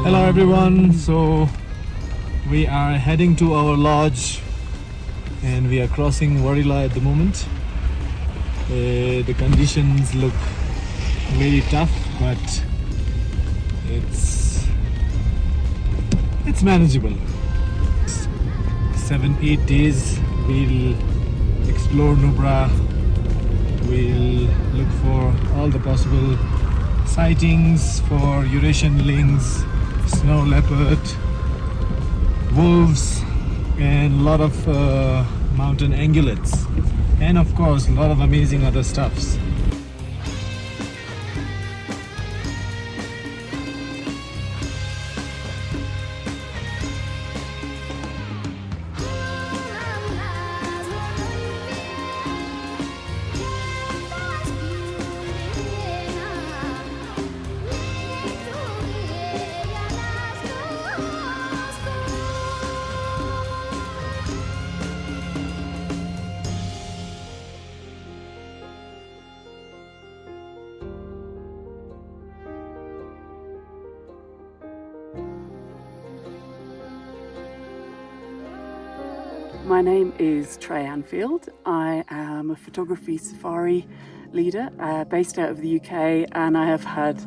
Hello everyone, so we are heading to our lodge and we are crossing Warila at the moment. The conditions look very tough, but it's manageable. 7-8 days we'll explore Nubra. We'll look for all the possible sightings for Eurasian lynx, snow leopard, wolves, and a lot of mountain ungulates, and of course a lot of amazing other stuffs. My name is Trey Anfield. I am a photography safari leader based out of the UK, and I have had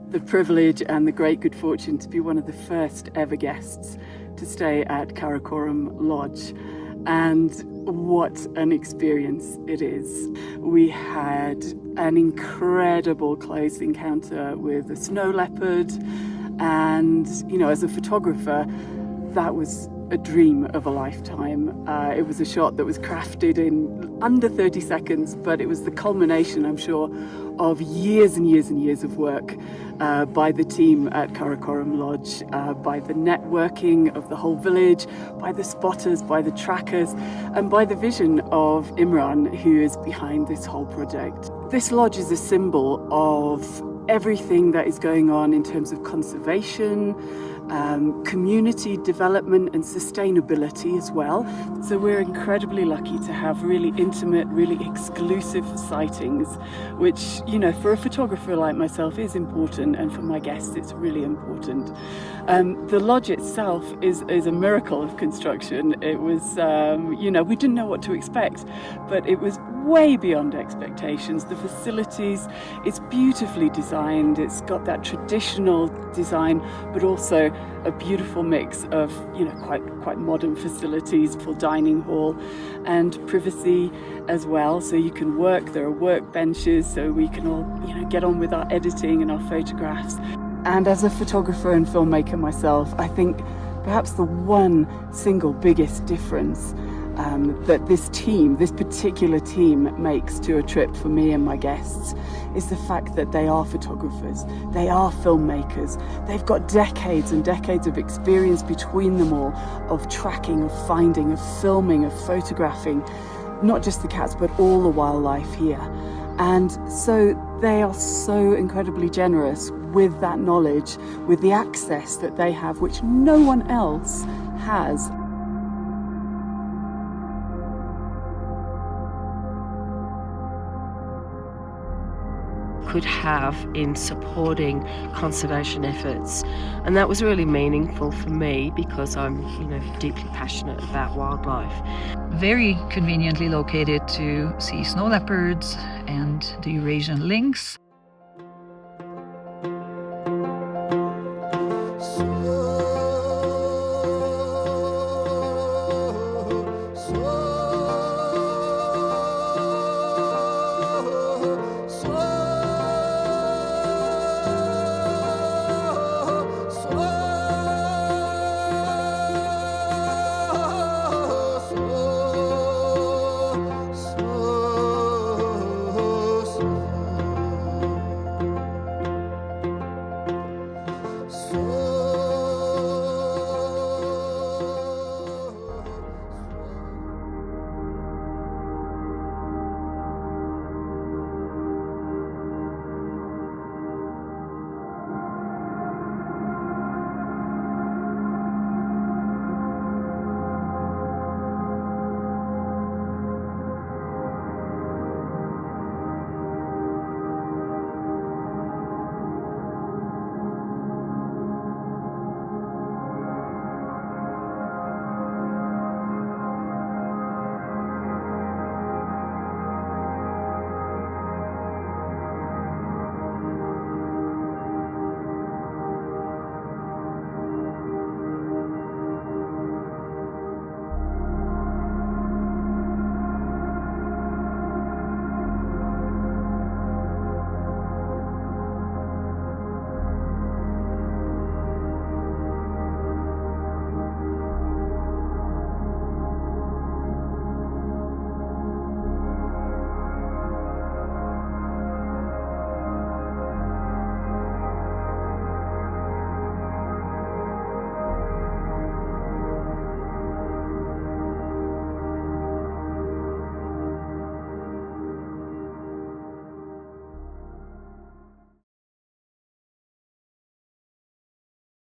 the privilege and the great good fortune to be one of the first ever guests to stay at Karakoram Lodge. And what an experience it is. We had an incredible close encounter with a snow leopard, and as a photographer, that was a dream of a lifetime. It was a shot that was crafted in under 30 seconds, but it was the culmination, I'm sure, of years and years and years of work by the team at Karakoram Lodge, by the networking of the whole village, by the spotters, by the trackers, and by the vision of Imran, who is behind this whole project. This lodge is a symbol of everything that is going on in terms of conservation, community development and sustainability as well. So we're incredibly lucky to have really intimate, really exclusive sightings, which, for a photographer like myself is important, and for my guests it's really important. The lodge itself is a miracle of construction. It was, we didn't know what to expect, but it was way beyond expectations. The facilities, it's beautifully designed. It's got that traditional design, but also a beautiful mix of, quite modern facilities, full dining hall and privacy as well. So you can work, there are work benches, so we can all, get on with our editing and our photographs. And as a photographer and filmmaker myself, I think perhaps the one single biggest difference that this particular team makes to a trip for me and my guests is the fact that they are photographers, they are filmmakers, they've got decades and decades of experience between them all, of tracking, of finding, of filming, of photographing, not just the cats but all the wildlife here. And so they are so incredibly generous with that knowledge, with the access that they have, which no one else has. Could have in supporting conservation efforts, and that was really meaningful for me because I'm deeply passionate about wildlife. Very conveniently located to see snow leopards and the Eurasian lynx.